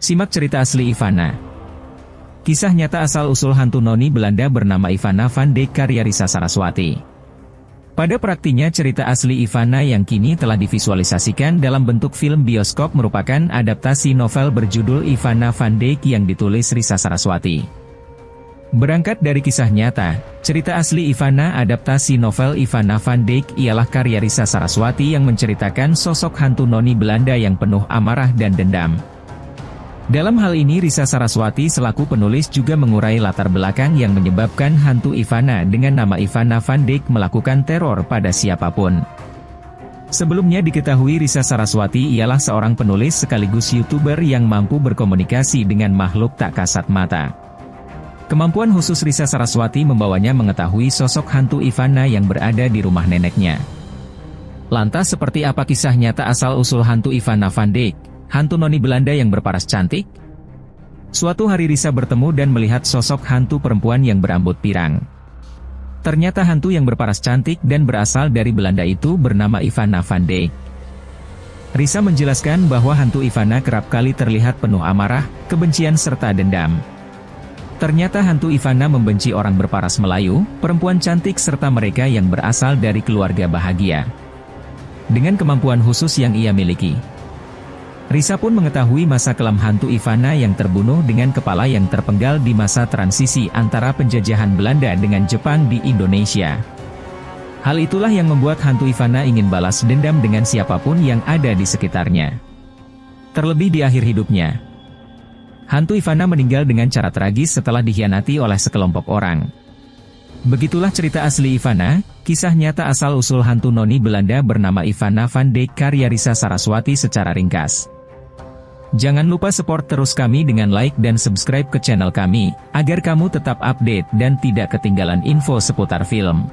Simak cerita asli Ivana. Kisah nyata asal-usul hantu noni Belanda bernama Ivana van Dijk karya Risa Saraswati. Pada praktiknya cerita asli Ivana yang kini telah divisualisasikan dalam bentuk film bioskop merupakan adaptasi novel berjudul Ivana van Dijk yang ditulis Risa Saraswati. Berangkat dari kisah nyata, cerita asli Ivana adaptasi novel Ivana van Dijk ialah karya Risa Saraswati yang menceritakan sosok hantu noni Belanda yang penuh amarah dan dendam. Dalam hal ini Risa Saraswati selaku penulis juga mengurai latar belakang yang menyebabkan hantu Ivana dengan nama Ivana van Dijk melakukan teror pada siapapun. Sebelumnya diketahui Risa Saraswati ialah seorang penulis sekaligus YouTuber yang mampu berkomunikasi dengan makhluk tak kasat mata. Kemampuan khusus Risa Saraswati membawanya mengetahui sosok hantu Ivana yang berada di rumah neneknya. Lantas seperti apa kisah nyata asal-usul hantu Ivana van Dijk? Hantu noni Belanda yang berparas cantik? Suatu hari Risa bertemu dan melihat sosok hantu perempuan yang berambut pirang. Ternyata hantu yang berparas cantik dan berasal dari Belanda itu bernama Ivana van Dijk. Risa menjelaskan bahwa hantu Ivana kerap kali terlihat penuh amarah, kebencian serta dendam. Ternyata hantu Ivana membenci orang berparas Melayu, perempuan cantik serta mereka yang berasal dari keluarga bahagia. Dengan kemampuan khusus yang ia miliki, Risa pun mengetahui masa kelam hantu Ivana yang terbunuh dengan kepala yang terpenggal di masa transisi antara penjajahan Belanda dengan Jepang di Indonesia. Hal itulah yang membuat hantu Ivana ingin balas dendam dengan siapapun yang ada di sekitarnya. Terlebih di akhir hidupnya, hantu Ivana meninggal dengan cara tragis setelah dikhianati oleh sekelompok orang. Begitulah cerita asli Ivana, kisah nyata asal-usul hantu noni Belanda bernama Ivana van Dijk karya Risa Saraswati secara ringkas. Jangan lupa support terus kami dengan like dan subscribe ke channel kami, agar kamu tetap update dan tidak ketinggalan info seputar film.